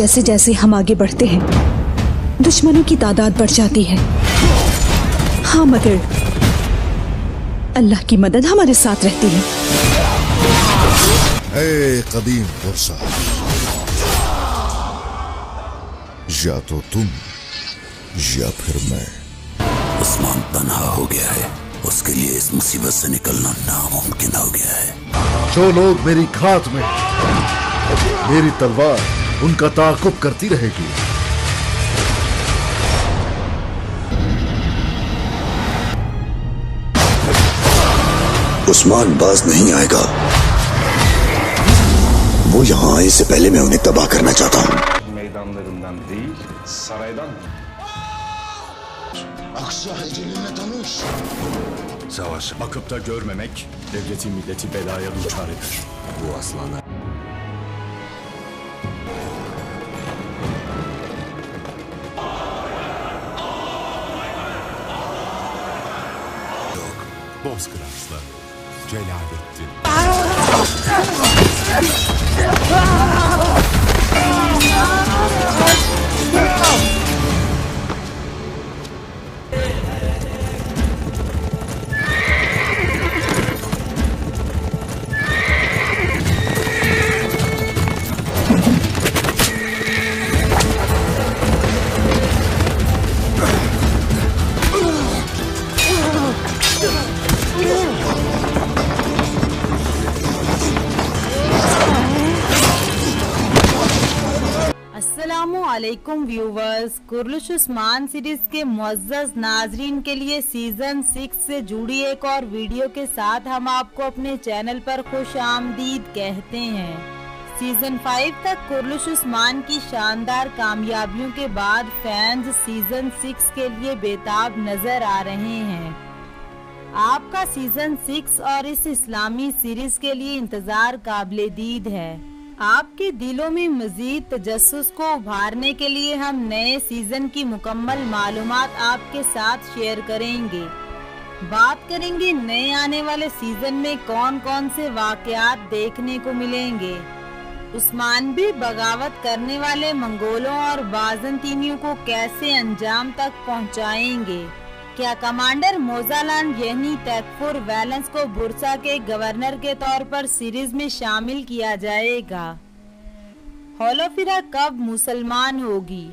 जैसे जैसे हम आगे बढ़ते हैं दुश्मनों की तादाद बढ़ जाती है। हाँ, मगर अल्लाह की मदद हमारे साथ रहती है। ए कदीम पुरसा, या तो तुम या फिर मैं। उस्मान तन्हा हो गया है, उसके लिए इस मुसीबत से निकलना नामुमकिन हो गया है। जो लोग मेरी घात में, मेरी तलवार उनका ताक़ुब करती रहेगी। उस्मान बाज नहीं आएगा। वो यहाँ आने से पहले मैं उन्हें तबाह करना चाहता हूँ। Meydanlarından değil, saraydan. Aksa eceline tanış. Savaşı bakıp da görmemek devleti milleti belaya duçar eder. Bu aslana. Bozkıraslı Celalettin. अस्सलामुअलैकुम व्यूवर्स, कुर्लुश उस्मान सीरीज के मुअज़्ज़ज़ नाज़रीन के लिए सीजन 6 से जुड़ी एक और वीडियो के साथ हम आपको अपने चैनल पर खुश आमदीद कहते हैं। सीजन 5 तक कुर्लुश उस्मान की शानदार कामयाबियों के बाद फैंस सीजन 6 के लिए बेताब नजर आ रहे हैं। आपका सीजन 6 और इस इस्लामी सीरीज के लिए इंतजार काबिले दीद है। आपके दिलों में मजीद तजस्सुस को उभारने के लिए हम नए सीजन की मुकम्मल मालूमात आपके साथ शेयर करेंगे। बात करेंगे नए आने वाले सीजन में कौन कौन से वाकयात देखने को मिलेंगे। उस्मान भी बगावत करने वाले मंगोलों और बाज़ंतीनियों को कैसे अंजाम तक पहुंचाएंगे। क्या कमांडर मोजालान यानी तैकफुर वैलेंस को बुरसा के गवर्नर के तौर पर सीरीज में शामिल किया जाएगा। होलोफिरा कब मुसलमान होगी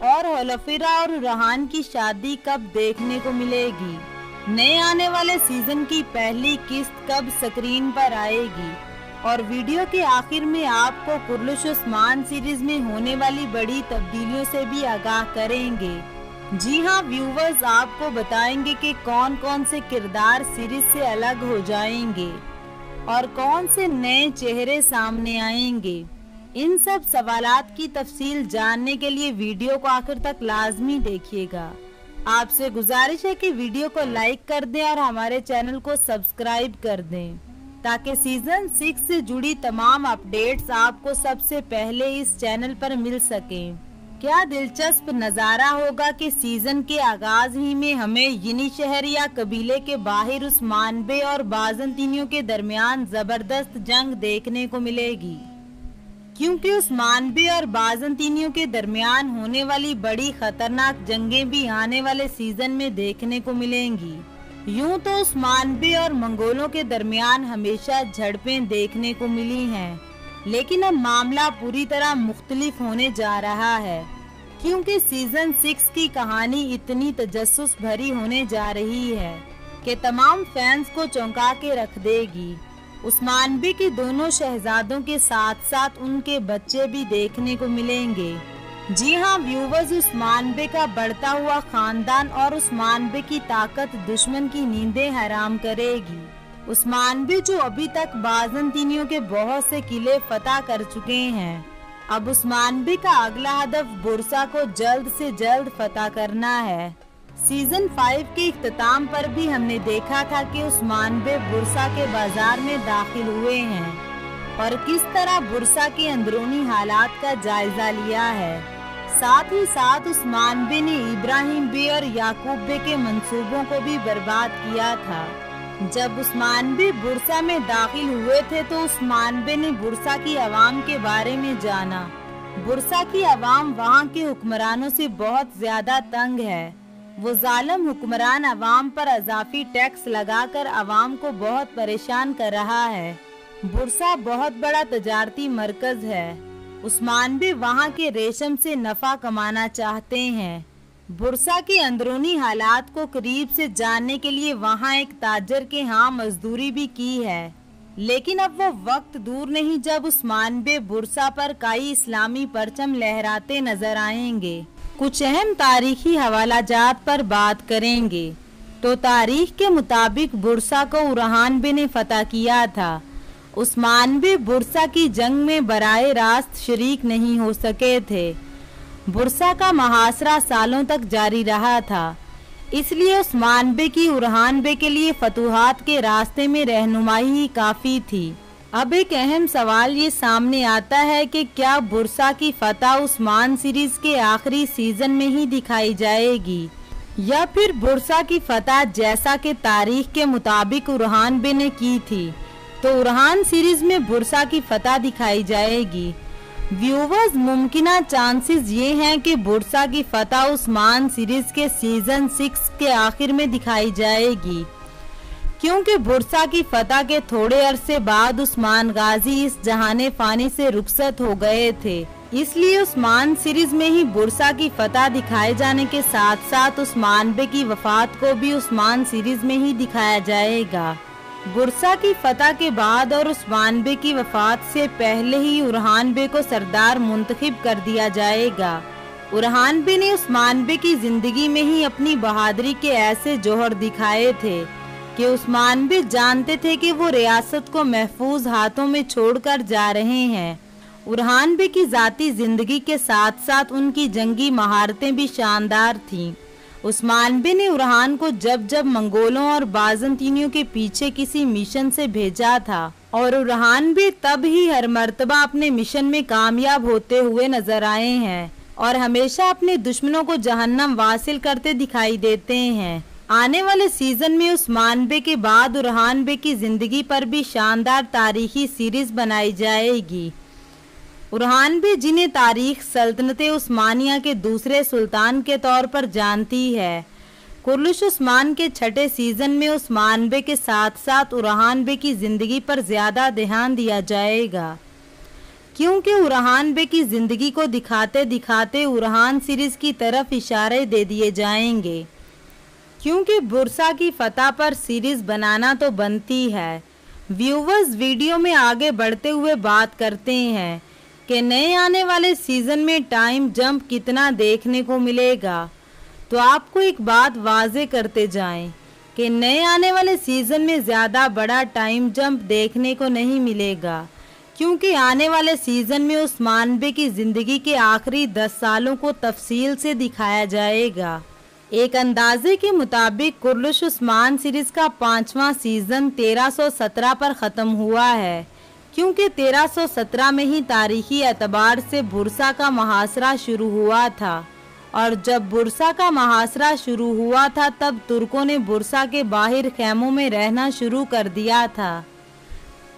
और होलोफिरा और रहान की शादी कब देखने को मिलेगी। नए आने वाले सीजन की पहली किस्त कब स्क्रीन पर आएगी और वीडियो के आखिर में आपको कुर्लुश उस्मान सीरीज में होने वाली बड़ी तब्दीलियों से भी आगाह करेंगे। जी हाँ व्यूवर्स, आपको बताएंगे कि कौन कौन से किरदार सीरीज से अलग हो जाएंगे और कौन से नए चेहरे सामने आएंगे। इन सब सवालात की तफसील जानने के लिए वीडियो को आखिर तक लाजमी देखिएगा। आपसे गुजारिश है कि वीडियो को लाइक कर दें और हमारे चैनल को सब्सक्राइब कर दें ताकि सीजन 6 से जुड़ी तमाम अपडेट्स आपको सबसे पहले इस चैनल पर मिल सकें। क्या दिलचस्प नज़ारा होगा कि सीजन के आगाज ही में हमें यिनी शहर या कबीले के बाहर उस्मान बे और बाज़ंतीनियों के दरमियान जबरदस्त जंग देखने को मिलेगी, क्योंकि उस्मान बे और बाज़ंतीनियों के दरमियान होने वाली बड़ी खतरनाक जंगें भी आने वाले सीजन में देखने को मिलेंगी। यूं तो उस्मान बे और मंगोलों के दरमियान हमेशा झड़पें देखने को मिली हैं, लेकिन अब मामला पूरी तरह मुख्तलिफ होने जा रहा है, क्योंकि सीजन 6 की कहानी इतनी तजस्सुस भरी होने जा रही है कि तमाम फैंस को चौंका के रख देगी। उस्मान बे के दोनों शहजादों के साथ साथ उनके बच्चे भी देखने को मिलेंगे। जी हाँ व्यूवर्स, उस्मान बे का बढ़ता हुआ खानदान और उस्मान बे की ताकत दुश्मन की नींदें हराम करेगी। उस्मान बे जो अभी तक बाज़ंतीनियों के बहुत से किले फतह कर चुके हैं, अब उस्मान बे का अगला हदफ बुरसा को जल्द से जल्द फतह करना है। सीजन 5 के इख्तिताम पर भी हमने देखा था कि उस्मान बे बुरसा के बाजार में दाखिल हुए हैं और किस तरह बुरसा के अंदरूनी हालात का जायजा लिया है। साथ ही साथ उस्मान बे ने इब्राहिम बे और याकूब बे के मंसूबों को भी बर्बाद किया था। जब उस्मान बे बुरसा में दाखिल हुए थे तो उस्मान बे ने बुरसा की आवाम के बारे में जाना बुरसा की आवाम वहाँ के हुक्मरानों से बहुत ज्यादा तंग है। वो जालिम हुक्मरान आवाम पर अजाफी टैक्स लगाकर आवाम को बहुत परेशान कर रहा है। बुरसा बहुत बड़ा तजारती मरकज है। उस्मानबे वहाँ के रेशम से नफा कमाना चाहते हैं। बुरसा की अंदरूनी हालात को करीब से जानने के लिए वहाँ एक ताजर के यहाँ मजदूरी भी की है, लेकिन अब वो वक्त दूर नहीं जब उस्मानबे बुरसा पर कई इस्लामी परचम लहराते नजर आएंगे। कुछ अहम तारीखी हवालाजात पर बात करेंगे तो तारीख के मुताबिक बुरसा को उरहानबे ने फतह किया था। उस्मानबे बुरसा की जंग में बराए रास्त शरीक नहीं हो सके थे। बुरसा का मुहासरा सालों तक जारी रहा था, इसलिए उस्मानबे की उरहानबे के लिए फतूहात के रास्ते में रहनुमाई ही काफ़ी थी। अब एक अहम सवाल ये सामने आता है कि क्या बुरसा की फतह उस्मान सीरीज के आखिरी सीजन में ही दिखाई जाएगी या फिर बुरसा की फतह जैसा कि तारीख के मुताबिक उरहानबे ने की थी तो उरहान सीरीज में बुरसा की फतह दिखाई जाएगी। व्यूवर्स, मुमकिना चांसेस ये हैं कि बुरसा की फतह उस्मान सीरीज के सीजन 6 के आखिर में दिखाई जाएगी, क्योंकि बुरसा की फतह के थोड़े अरसे बाद उस्मान गाजी इस जहाने फानी से रुखसत हो गए थे। इसलिए उस्मान सीरीज में ही बुरसा की फतह दिखाए जाने के साथ साथ उस्मानबे की वफात को भी उस्मान सीरीज में ही दिखाया जाएगा। बुरसा की फतह के बाद और उस्मानबे की वफात से पहले ही उरहानबे को सरदार मुंतखब कर दिया जाएगा। उरहानबे ने उस्मानबे की जिंदगी में ही अपनी बहादुरी के ऐसे जौहर दिखाए थे कि उस्मानबे जानते थे कि वो रियासत को महफूज हाथों में छोड़कर जा रहे हैं। उरहानबे की जाती जिंदगी के साथ साथ उनकी जंगी महारतें भी शानदार थीं। उस्मानबे ने उरहान को जब जब मंगोलों और बाज़ंतीनियों के पीछे किसी मिशन से भेजा था और उरहान भी तब ही हर मर्तबा अपने मिशन में कामयाब होते हुए नजर आए हैं और हमेशा अपने दुश्मनों को जहन्नम वासिल करते दिखाई देते हैं। आने वाले सीजन में उस्मानबे के बाद उरहानबे की जिंदगी पर भी शानदार तारीखी सीरीज बनाई जाएगी। उरहानबे, जिन्हें तारीख सल्तनते उस्मानिया के दूसरे सुल्तान के तौर पर जानती है, कुर्लिश उस्मान के छठे सीजन में उस्मानबे के साथ साथ उरहानबे की जिंदगी पर ज्यादा ध्यान दिया जाएगा, क्योंकि उरहानबे की जिंदगी को दिखाते दिखाते उरहान सीरीज की तरफ इशारे दे दिए जाएंगे, क्योंकि बुरसा की फतह पर सीरीज बनाना तो बनती है। व्यूवर्स, वीडियो में आगे बढ़ते हुए बात करते हैं कि नए आने वाले सीजन में टाइम जंप कितना देखने को मिलेगा। तो आपको एक बात वाजे करते जाएं कि नए आने वाले सीजन में ज़्यादा बड़ा टाइम जंप देखने को नहीं मिलेगा, क्योंकि आने वाले सीजन में उस्मानबे की ज़िंदगी के आखिरी 10 सालों को तफसील से दिखाया जाएगा। एक अंदाजे के मुताबिक कुर्लिश उस्मान सीरीज़ का 5वां सीज़न 1317 पर ख़त्म हुआ है, क्योंकि 1317 में ही तारीखी एतबार से बुरसा का मुहासरा शुरू हुआ था और जब बुरसा का मुहासरा शुरू हुआ था तब तुर्कों ने बुरसा के बाहर खैमों में रहना शुरू कर दिया था।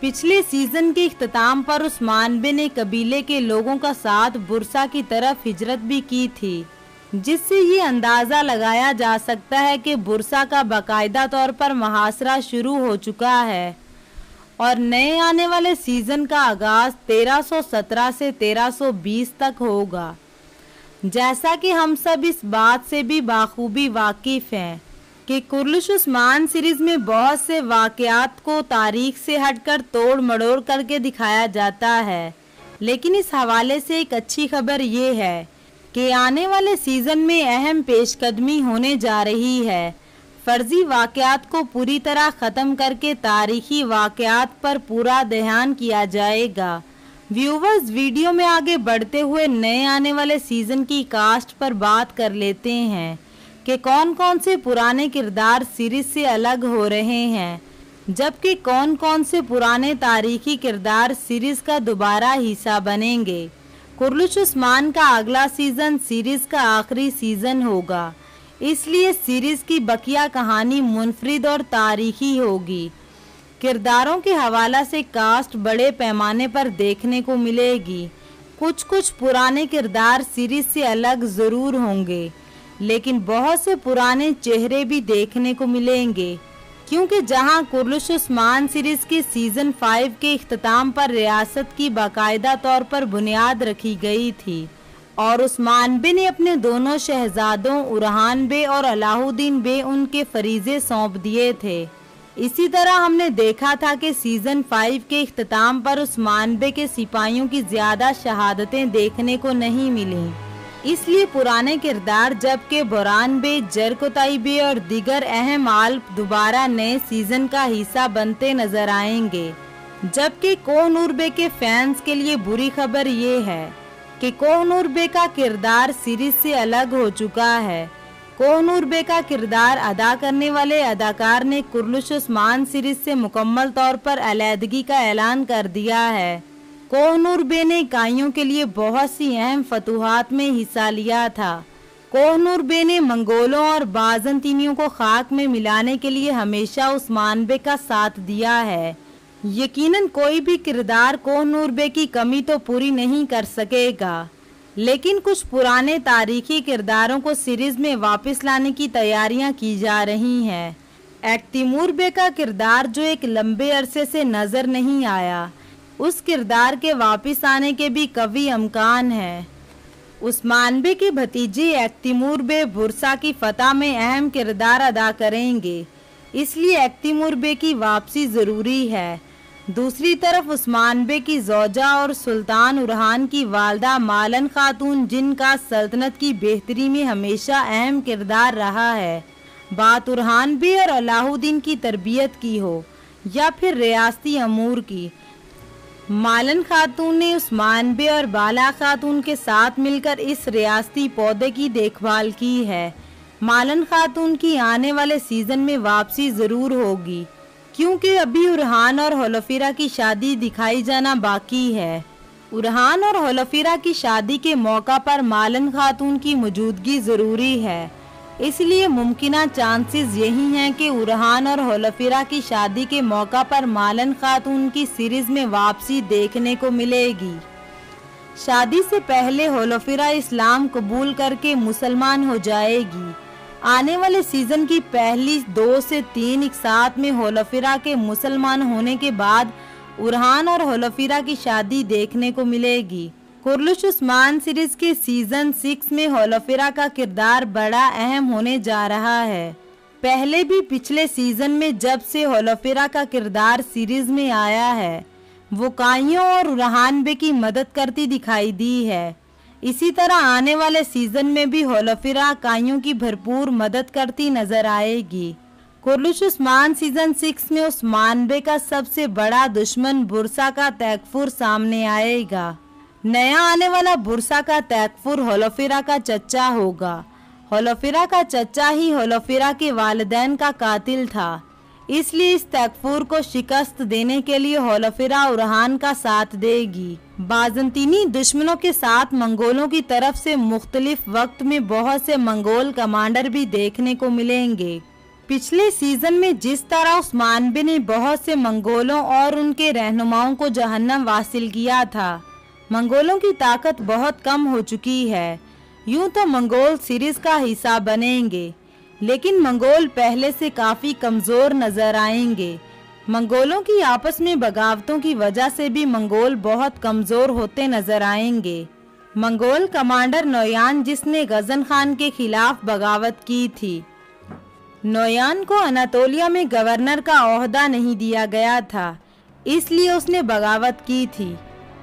पिछले सीजन के इख्तिताम पर उस्मानबे ने कबीले के लोगों का साथ बुरसा की तरफ हिजरत भी की थी, जिससे ये अंदाज़ा लगाया जा सकता है कि बुरसा का बाकायदा तौर पर मुहासरा शुरू हो चुका है और नए आने वाले सीजन का आगाज 1317 से 1320 तक होगा। जैसा कि हम सब इस बात से भी बाखूबी वाकिफ हैं कि कुर्लिश उस्मान सीरीज में बहुत से वाक़यात को तारीख से हटकर तोड़ मड़ोड़ करके दिखाया जाता है, लेकिन इस हवाले से एक अच्छी खबर ये है कि आने वाले सीजन में अहम पेशकदमी होने जा रही है। फर्जी वाक़यात को पूरी तरह ख़त्म करके तारीखी वाक़यात पर पूरा ध्यान किया जाएगा। व्यूवर्स, वीडियो में आगे बढ़ते हुए नए आने वाले सीज़न की कास्ट पर बात कर लेते हैं कि कौन कौन से पुराने किरदार सीरीज से अलग हो रहे हैं, जबकि कौन कौन से पुराने तारीखी किरदार सीरीज का दोबारा हिस्सा बनेंगे। कुर्लिश उस्मान का अगला सीज़न सीरीज का आखिरी सीज़न होगा, इसलिए सीरीज की बकिया कहानी मुनफरिद और तारीखी होगी। किरदारों के हवाला से कास्ट बड़े पैमाने पर देखने को मिलेगी, कुछ पुराने किरदार सीरीज से अलग जरूर होंगे, लेकिन बहुत से पुराने चेहरे भी देखने को मिलेंगे, क्योंकि जहां कुर्लुश उस्मान सीरीज के सीजन 5 के इख्तिताम पर रियासत की बाकायदा तौर पर बुनियाद रखी गई थी और उस्मान बे ने अपने दोनों शहजादों उरहान बे और अलाउद्दीन बे उनके फरीजे सौंप दिए थे, इसी तरह हमने देखा था कि सीजन 5 के इख्तिताम पर उस्मान बे के सिपाहियों की ज्यादा शहादतें देखने को नहीं मिली। इसलिए पुराने किरदार जबकि बुरहान बे, जरकोताई बे और दीगर अहम आल दोबारा नए सीजन का हिस्सा बनते नजर आएंगे। जबकि कोह-नूर बे के फैंस के लिए बुरी खबर ये है कि कोह-नूर बे का किरदार सीरीज से अलग हो चुका है। कोह-नूर बे का किरदार अदा करने वाले अदाकार ने कुर्लुश उस्मान सीरीज से मुकम्मल तौर पर अलहदगी का ऐलान कर दिया है। कोह-नूर बे ने इकाइयों के लिए बहुत सी अहम फतूहात में हिस्सा लिया था। कोह-नूर बे ने मंगोलों और बाज़ंतीनियों को खाक में मिलाने के लिए हमेशा उस्मान बे का साथ दिया है। यकीनन कोई भी किरदार कोह-नूर बे की कमी तो पूरी नहीं कर सकेगा, लेकिन कुछ पुराने तारीखी किरदारों को सीरीज में वापस लाने की तैयारियां की जा रही हैं। तैमूर बे का किरदार जो एक लंबे अरसे से नजर नहीं आया, उस किरदार के वापस आने के भी कवी इम्कान है। उस्मान बे की भतीजी तैमूर बे बुरसा की फतह में अहम किरदार अदा करेंगे, इसलिए तैमूर बे की वापसी जरूरी है। दूसरी तरफ उस्मान बे की ज़ौजा और सुल्तान उरहान की वालदा मालन खातून, जिनका सल्तनत की बेहतरी में हमेशा अहम किरदार रहा है, बात उरहान बे और अलाउद्दीन की तरबियत की हो या फिर रियासती अमूर की, मालन खातून ने उस्मान बे और बाला खातून के साथ मिलकर इस रियासती पौधे की देखभाल की है। मालन खातून की आने वाले सीजन में वापसी जरूर होगी, क्योंकि अभी उरहान और होलोफिरा की शादी दिखाई जाना बाकी है। उरहान और होलोफिरा की शादी के मौका पर मालन खातून की मौजूदगी जरूरी है, इसलिए मुमकिना चांसेस यही हैं कि उरहान और होलोफिरा की शादी के मौका पर मालन खातून की सीरीज में वापसी देखने को मिलेगी। शादी से पहले होलोफिरा इस्लाम कबूल करके मुसलमान हो जाएगी। आने वाले सीजन की पहली 2 से 3 एक साथ में होलोफिरा के मुसलमान होने के बाद उरहान और होलोफिरा की शादी देखने को मिलेगी। कुर्लुश उस्मान सीरीज के सीजन 6 में होलोफिरा का किरदार बड़ा अहम होने जा रहा है। पहले भी पिछले सीजन में जब से होलोफिरा का किरदार सीरीज में आया है, वो काइयों और उरहान बे की मदद करती दिखाई दी है। इसी तरह आने वाले सीजन में भी होलोफिरा काइयों की भरपूर मदद करती नजर आएगी। कुर्लुश उस्मान सीजन 6 में उस्मान बे का सबसे बड़ा दुश्मन बुरसा का तैकफुर सामने आएगा। नया आने वाला बुरसा का तैकफुर होलोफिरा का चचा होगा। होलोफिरा का चचा ही होलोफिरा के वालिदैन का कातिल था, इसलिए इस तैकफुर को शिकस्त देने के लिए होलोफिरा उरहान का साथ देगी। बाज़ंतीनी दुश्मनों के साथ मंगोलों की तरफ से मुख्तलिफ वक्त में बहुत से मंगोल कमांडर भी देखने को मिलेंगे। पिछले सीजन में जिस तरह उस्मान बे ने बहुत से मंगोलों और उनके रहनुमाओं को जहन्नम वासिल किया था, मंगोलों की ताकत बहुत कम हो चुकी है। यूं तो मंगोल सीरीज का हिस्सा बनेंगे, लेकिन मंगोल पहले से काफी कमजोर नजर आएंगे। मंगोलों की आपस में बगावतों की वजह से भी मंगोल बहुत कमजोर होते नजर आएंगे। मंगोल कमांडर नोयान, जिसने गजन खान के खिलाफ बगावत की थी, नोयान को अनातोलिया में गवर्नर का ओहदा नहीं दिया गया था, इसलिए उसने बगावत की थी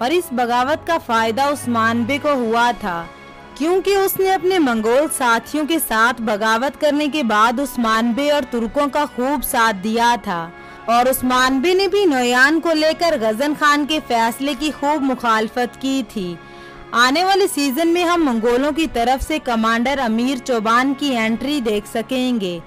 और इस बगावत का फायदा उस्मान बे को हुआ था, क्योंकि उसने अपने मंगोल साथियों के साथ बगावत करने के बाद उस्मान बे और तुर्कों का खूब साथ दिया था और उस्मान बे ने भी नोयान को लेकर गजन खान के फैसले की खूब मुखालफत की थी। आने वाले सीजन में हम मंगोलों की तरफ से कमांडर अमीर चौबान की एंट्री देख सकेंगे।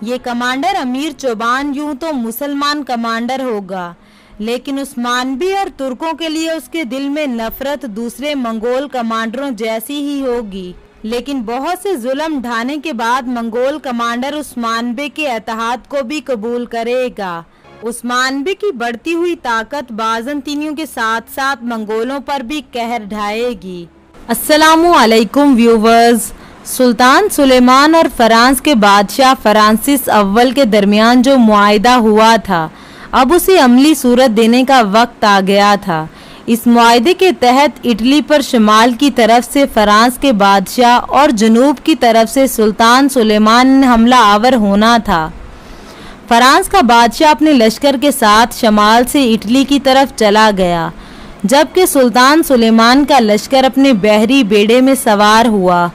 ये कमांडर अमीर चौबान यूं तो मुसलमान कमांडर होगा, लेकिन उस्मान बे और तुर्कों के लिए उसके दिल में नफरत दूसरे मंगोल कमांडरों जैसी ही होगी। लेकिन बहुत से जुल्म ढाने के बाद मंगोल कमांडर उस्मान बे के इत्तेहाद को भी कबूल करेगा। उस्मानबे की बढ़ती हुई ताकत बाज़ंतीनियों के साथ साथ मंगोलों पर भी कहर ढाएगी। अस्सलामु अलैकुम व्यूवर्स। सुल्तान सुलेमान और फ्रांस के बादशाह फ्रांसिस अव्वल के दरमियान जो मुआहिदा हुआ था, अब उसे अमली सूरत देने का वक्त आ गया था। इस मुआहिदे के तहत इटली पर शुमाल की तरफ से फ्रांस के बादशाह और जनूब की तरफ से सुल्तान सुलेमान ने हमला आवर होना था। फ्रांस का बादशाह अपने लश्कर के साथ शमाल से इटली की तरफ चला गया, जबकि सुल्तान सुलेमान का लश्कर अपने बहरी बेड़े में सवार हुआ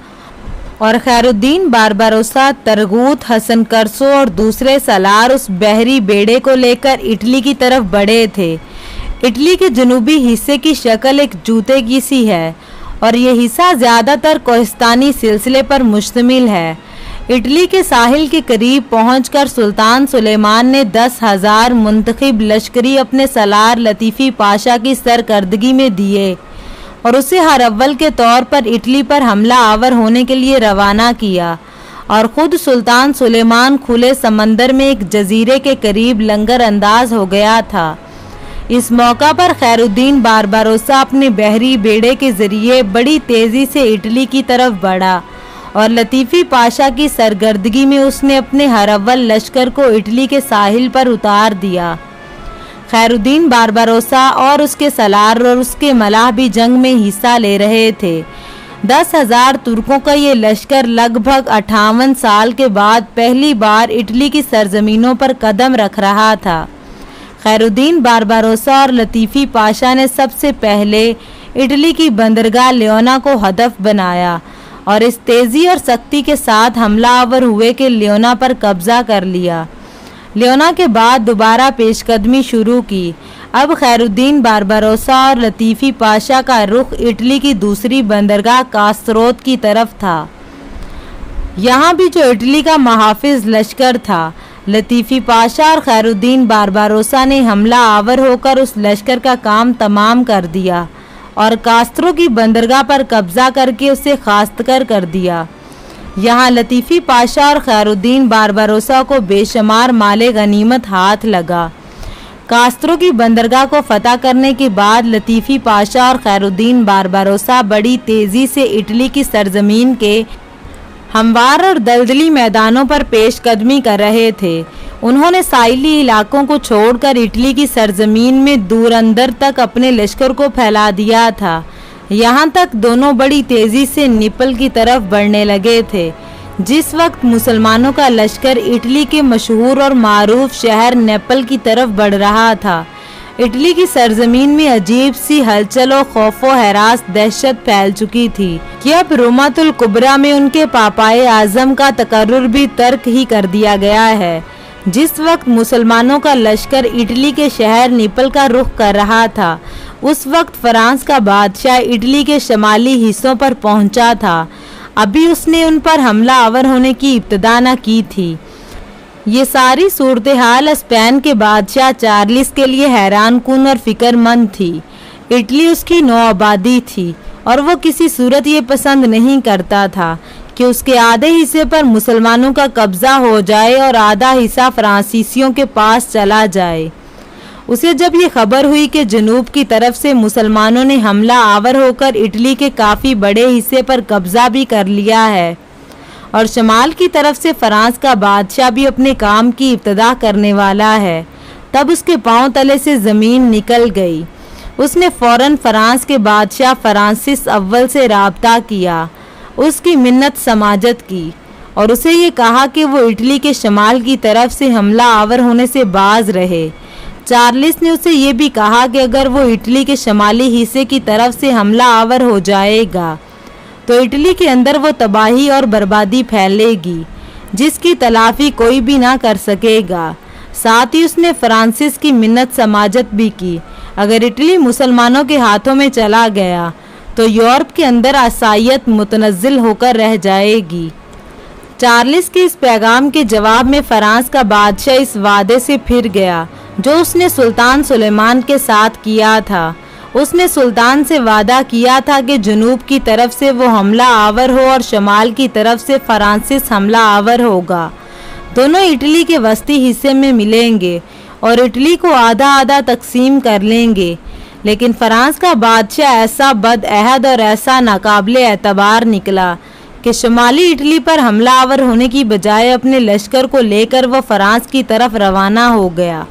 और खैरुद्दीन बारबारोसा, तरगूत, हसन करसो और दूसरे सलार उस बहरी बेड़े को लेकर इटली की तरफ बढ़े थे। इटली के जनूबी हिस्से की शक्ल एक जूते की सी है और ये हिस्सा ज़्यादातर कोहिस्तानी सिलसिले पर मुश्तमिल है। इटली के साहिल के करीब पहुंचकर सुल्तान सुलेमान ने 10,000 मुंतखब लश्करी अपने सलार लतीफ़ी पाशा की सरकर्दगी में दिए और उसे हर अव्वल के तौर पर इटली पर हमला आवर होने के लिए रवाना किया और ख़ुद सुल्तान सुलेमान खुले समंदर में एक जजीरे के करीब लंगर अंदाज हो गया था। इस मौका पर खैरुद्दीन बारबारोसा अपने बहरी बेड़े के ज़रिए बड़ी तेज़ी से इटली की तरफ बढ़ा और लतीफ़ी पाशा की सरगर्दगी में उसने अपने हर अव्वल लश्कर को इटली के साहिल पर उतार दिया। खैरुद्दीन बारबारोसा और उसके सलार और उसके मलाह भी जंग में हिस्सा ले रहे थे। 10,000 तुर्कों का ये लश्कर लगभग 58 साल के बाद पहली बार इटली की सरजमीनों पर कदम रख रहा था। खैरुद्दीन बारबारोसा और लतीफ़ी पाशा ने सबसे पहले इटली की बंदरगाह लियोना को हदफ बनाया और इस तेज़ी और सख्ती के साथ हमला आवर हुए कि लियोना पर कब्ज़ा कर लिया। लियोना के बाद दोबारा पेशकदमी शुरू की। अब खैरुद्दीन बारबारोसा और लतीफ़ी पाशा का रुख इटली की दूसरी बंदरगाह कास्त्रोत की तरफ था। यहाँ भी जो इटली का महाफिज लश्कर था, लतीफ़ी पाशा और खैरुद्दीन बारबारोसा ने हमला आवर होकर उस लश्कर का काम तमाम कर दिया और कास्त्रो की बंदरगाह पर कब्ज़ा करके उसे खास्तकर कर दिया। यहाँ लतीफ़ी पाशा और खैरुद्दीन बारबारोसा को बेशुमार माले गनीमत हाथ लगा। कास्त्रो की बंदरगाह को फतह करने के बाद लतीफ़ी पाशा और खैरुद्दीन बारबारोसा बड़ी तेज़ी से इटली की सरजमीन के हमवार और दलदली मैदानों पर पेशकदमी कर रहे थे। उन्होंने साहिली इलाकों को छोड़कर इटली की सरजमीन में दूर अंदर तक अपने लश्कर को फैला दिया था। यहाँ तक दोनों बड़ी तेज़ी से निपल की तरफ बढ़ने लगे थे। जिस वक्त मुसलमानों का लश्कर इटली के मशहूर और मारूफ शहर नेपल की तरफ बढ़ रहा था, इटली की सरजमीन में अजीब सी हलचल और खौफो हरास दहशत फैल चुकी थी कि अब रोमातुल कुबरा में उनके पापाए आजम का तकर्रुर भी तर्क ही कर दिया गया है। जिस वक्त मुसलमानों का लश्कर इटली के शहर निपल का रुख कर रहा था, उस वक्त फ्रांस का बादशाह इटली के शमाली हिस्सों पर पहुंचा था। अभी उसने उन पर हमला आवर होने की इब्तिदा न की थी। ये सारी सूरत हाल स्पेन के बादशाह चार्लिस के लिए हैरान कुन और फिक्रमंद थी। इटली उसकी नौ आबादी थी और वो किसी सूरत ये पसंद नहीं करता था कि उसके आधे हिस्से पर मुसलमानों का कब्जा हो जाए और आधा हिस्सा फ्रांसीसियों के पास चला जाए। उसे जब ये खबर हुई कि जनूब की तरफ से मुसलमानों ने हमला आवर होकर इटली के काफ़ी बड़े हिस्से पर कब्जा भी कर लिया है और शमाल की तरफ से फ्रांस का बादशाह भी अपने काम की इब्तिदा करने वाला है, तब उसके पांव तले से ज़मीन निकल गई। उसने फ़ौरन फ्रांस के बादशाह फ्रांसिस अव्वल से राब्ता किया, उसकी मिन्नत समाजत की और उसे ये कहा कि वो इटली के शमाल की तरफ से हमला आवर होने से बाज रहे। चार्लिस ने उसे ये भी कहा कि अगर वो इटली के शमाली हिस्से की तरफ से हमला आवर हो जाएगा तो इटली के अंदर वो तबाही और बर्बादी फैलेगी जिसकी तलाफी कोई भी ना कर सकेगा। साथ ही उसने फ्रांसिस की मिन्नत समाजत भी की, अगर इटली मुसलमानों के हाथों में चला गया तो यूरोप के अंदर असाइयत मुतनज़्ज़िल होकर रह जाएगी। चार्लिस के इस पैगाम के जवाब में फ्रांस का बादशाह इस वादे से फिर गया जो उसने सुल्तान सुलेमान के साथ किया था। उसने सुल्तान से वादा किया था कि जनूब की तरफ से वो हमला आवर हो और शमाल की तरफ से फ्रांसिस हमला आवर होगा। दोनों इटली के वस्ती हिस्से में मिलेंगे اور اٹلی کو آدھا آدھا تقسیم کر لیں گے، لیکن فرانس کا بادشاہ ایسا بد عہد اور ایسا ناقابل اعتبار نکلا کہ شمالی اٹلی پر حملہ آور ہونے کی بجائے اپنے لشکر کو لے کر وہ فرانس کی طرف روانہ ہو گیا۔